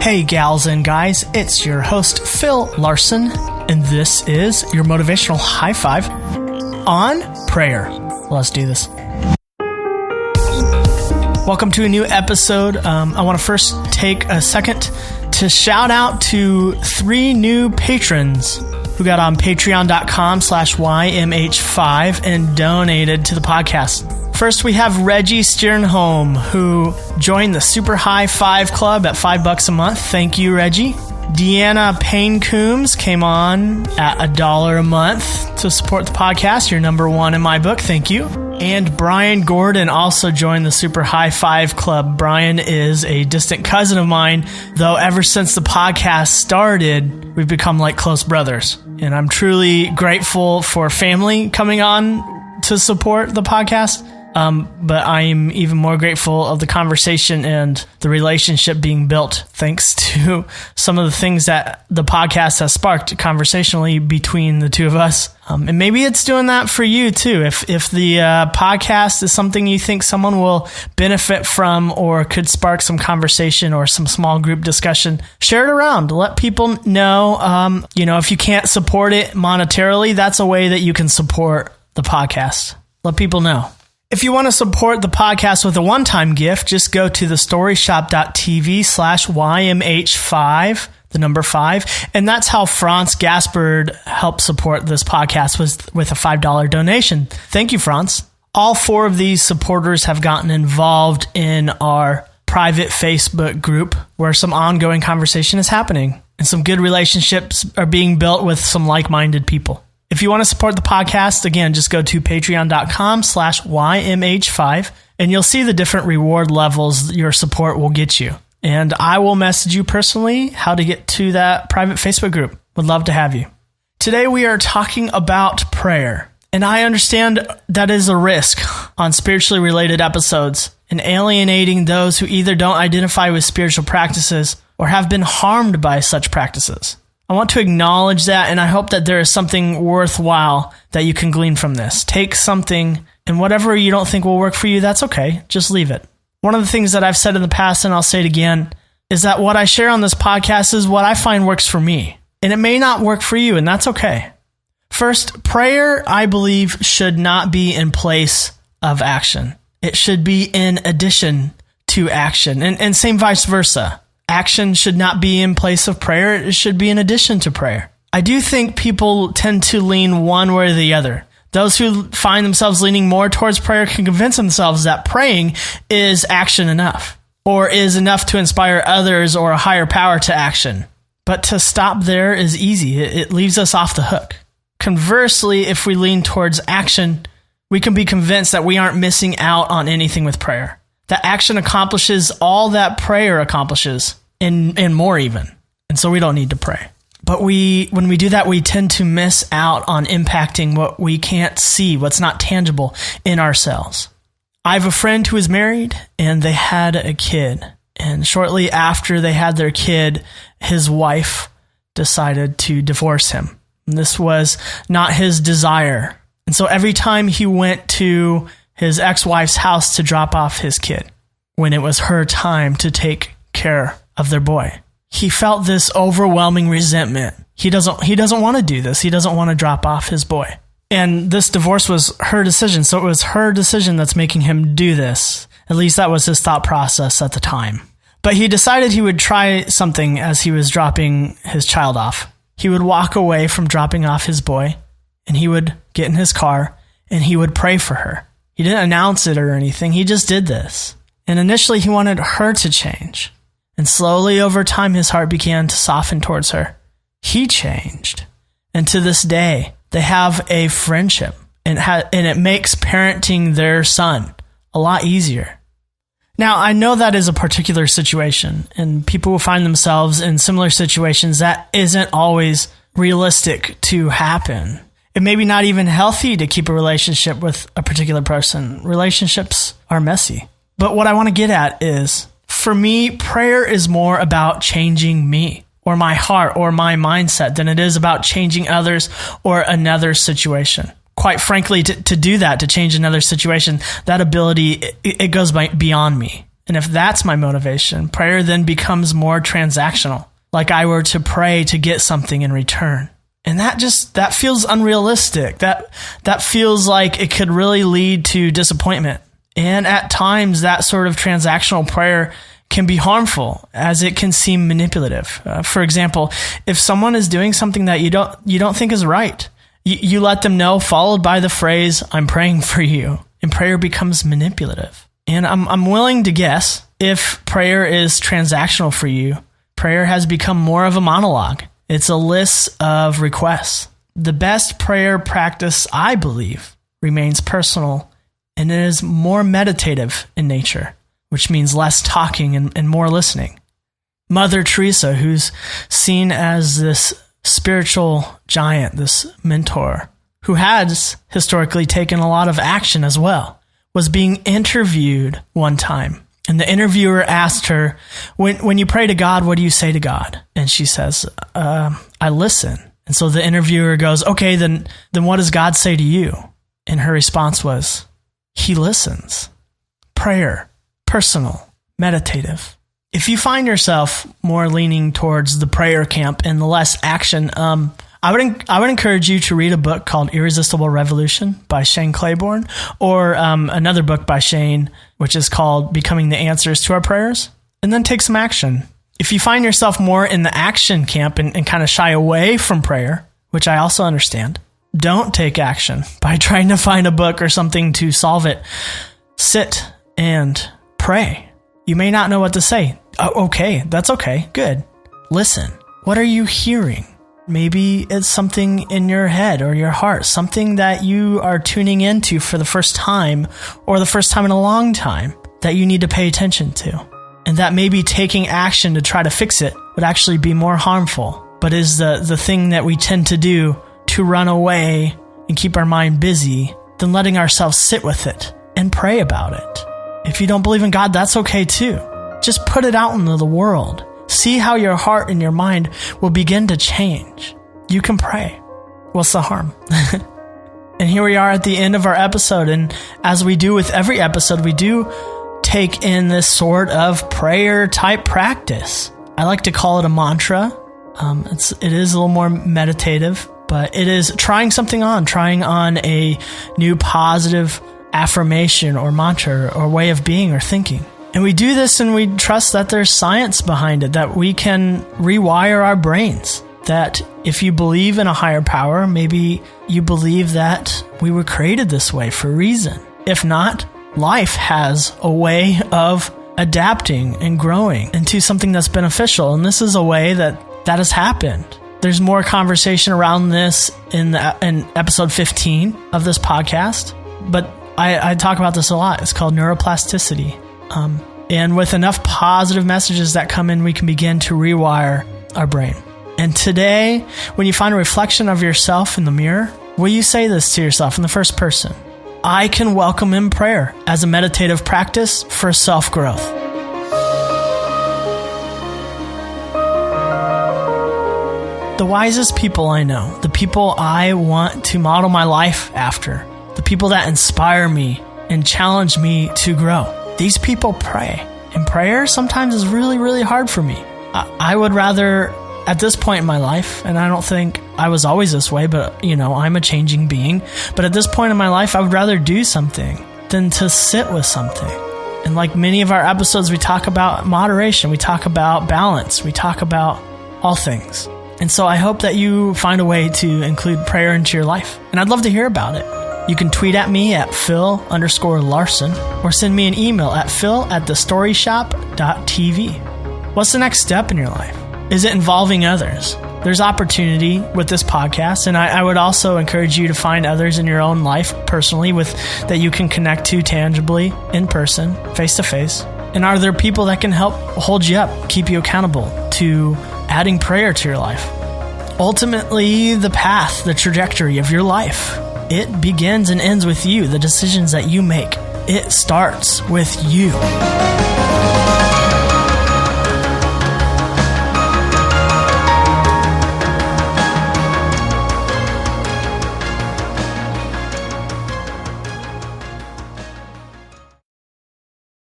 Hey gals and guys, it's your host Phil Larson, and this is your motivational high five on prayer. Let's do this. Welcome to a new episode. I want to first take a second to shout out to 3 new patrons who got on patreon.com/YMH5 and donated to the podcast. First, we have Reggie Steernholm, who joined the Super High Five Club at $5 a month. Thank you, Reggie. Deanna Payne Coombs came on at $1 a month to support the podcast. You're number 1 in my book. Thank you. And Brian Gordon also joined the Super High Five Club. Brian is a distant cousin of mine, though ever since the podcast started, we've become like close brothers. And I'm truly grateful for family coming on to support the podcast. But I am even more grateful of the conversation and the relationship being built thanks to some of the things that the podcast has sparked conversationally between the two of us. And maybe it's doing that for you too. If the podcast is something you think someone will benefit from or could spark some conversation or some small group discussion, share it around. Let people know, if you can't support it monetarily, that's a way that you can support the podcast. Let people know. If you want to support the podcast with a one-time gift, just go to thestoryshop.tv/YMH5, the number 5. And that's how Franz Gaspard helped support this podcast with a $5 donation. Thank you, Franz. All 4 of these supporters have gotten involved in our private Facebook group where some ongoing conversation is happening and some good relationships are being built with some like-minded people. If you want to support the podcast, again, just go to patreon.com/YMH5 and you'll see the different reward levels your support will get you. And I will message you personally how to get to that private Facebook group. Would love to have you. Today we are talking about prayer. And I understand that is a risk on spiritually related episodes and alienating those who either don't identify with spiritual practices or have been harmed by such practices. I want to acknowledge that, and I hope that there is something worthwhile that you can glean from this. Take something, and whatever you don't think will work for you, that's okay. Just leave it. One of the things that I've said in the past, and I'll say it again, is that what I share on this podcast is what I find works for me. And it may not work for you, and that's okay. First, prayer, I believe, should not be in place of action. It should be in addition to action, and same vice versa. Action should not be in place of prayer. It should be in addition to prayer. I do think people tend to lean one way or the other. Those who find themselves leaning more towards prayer can convince themselves that praying is action enough, or is enough to inspire others or a higher power to action. But to stop there is easy. It leaves us off the hook. Conversely, if we lean towards action, we can be convinced that we aren't missing out on anything with prayer. That action accomplishes all that prayer accomplishes, and more even. And so we don't need to pray. But when we do that, we tend to miss out on impacting what we can't see, what's not tangible in ourselves. I have a friend who is married, and they had a kid. And shortly after they had their kid, his wife decided to divorce him. And this was not his desire. And so every time he went to his ex-wife's house to drop off his kid, when it was her time to take care of their boy, he felt this overwhelming resentment. He doesn't want to do this. He doesn't want to drop off his boy. And this divorce was her decision. So it was her decision that's making him do this. At least that was his thought process at the time. But he decided he would try something as he was dropping his child off. He would walk away from dropping off his boy, and he would get in his car, and he would pray for her. He didn't announce it or anything. He just did this. And initially, he wanted her to change. And slowly over time, his heart began to soften towards her. He changed. And to this day, they have a friendship. And it makes parenting their son a lot easier. Now, I know that is a particular situation. And people will find themselves in similar situations that isn't always realistic to happen. It may be not even healthy to keep a relationship with a particular person. Relationships are messy. But what I want to get at is, for me, prayer is more about changing me or my heart or my mindset than it is about changing others or another situation. Quite frankly, to do that, to change another situation, that ability, it goes beyond me. And if that's my motivation, prayer then becomes more transactional, like I were to pray to get something in return. And that feels unrealistic. That feels like it could really lead to disappointment. And at times, that sort of transactional prayer can be harmful, as it can seem manipulative. For example, if someone is doing something that you don't think is right, you let them know, followed by the phrase, "I'm praying for you," and prayer becomes manipulative. And I'm willing to guess, if prayer is transactional for you, prayer has become more of a monologue. It's a list of requests. The best prayer practice, I believe, remains personal, and it is more meditative in nature, which means less talking and more listening. Mother Teresa, who's seen as this spiritual giant, this mentor, who has historically taken a lot of action as well, was being interviewed one time. And the interviewer asked her, when you pray to God, what do you say to God? And she says, I listen. And so the interviewer goes, okay, then what does God say to you? And her response was, He listens. Prayer, personal, meditative. If you find yourself more leaning towards the prayer camp and the less action, I would encourage you to read a book called Irresistible Revolution by Shane Claiborne, or another book by Shane, which is called Becoming the Answers to Our Prayers, and then take some action. If you find yourself more in the action camp and kind of shy away from prayer, which I also understand, don't take action by trying to find a book or something to solve it. Sit and pray. You may not know what to say. Oh, okay, that's okay. Good. Listen. What are you hearing? Maybe it's something in your head or your heart, something that you are tuning into for the first time or the first time in a long time that you need to pay attention to. And that maybe taking action to try to fix it would actually be more harmful, but is the thing that we tend to do to run away and keep our mind busy than letting ourselves sit with it and pray about it. If you don't believe in God, that's okay too. Just put it out into the world. See how your heart and your mind will begin to change. You can pray. What's the harm? And here we are at the end of our episode. And as we do with every episode, we do take in this sort of prayer type practice. I like to call it a mantra. It is a little more meditative, but it is trying on a new positive affirmation or mantra or way of being or thinking. And we do this and we trust that there's science behind it, that we can rewire our brains. That if you believe in a higher power, maybe you believe that we were created this way for a reason. If not, life has a way of adapting and growing into something that's beneficial. And this is a way that has happened. There's more conversation around this in episode 15 of this podcast, but I talk about this a lot. It's called neuroplasticity. And with enough positive messages that come in, we can begin to rewire our brain. And today, when you find a reflection of yourself in the mirror, will you say this to yourself in the first person? I can welcome in prayer as a meditative practice for self-growth. The wisest people I know, the people I want to model my life after, the people that inspire me and challenge me to grow, these people pray. And prayer sometimes is really, really hard for me. I would rather, at this point in my life, and I don't think I was always this way, but, I'm a changing being. But at this point in my life, I would rather do something than to sit with something. And like many of our episodes, we talk about moderation. We talk about balance. We talk about all things. And so I hope that you find a way to include prayer into your life. And I'd love to hear about it. You can tweet at me at Phil_Larson or send me an email at phil@thestoryshop.tv. What's the next step in your life? Is it involving others? There's opportunity with this podcast, and I would also encourage you to find others in your own life personally that you can connect to tangibly, in person, face to face. And are there people that can help hold you up, keep you accountable to adding prayer to your life? Ultimately, the path, the trajectory of your life, it begins and ends with you, the decisions that you make. It starts with you.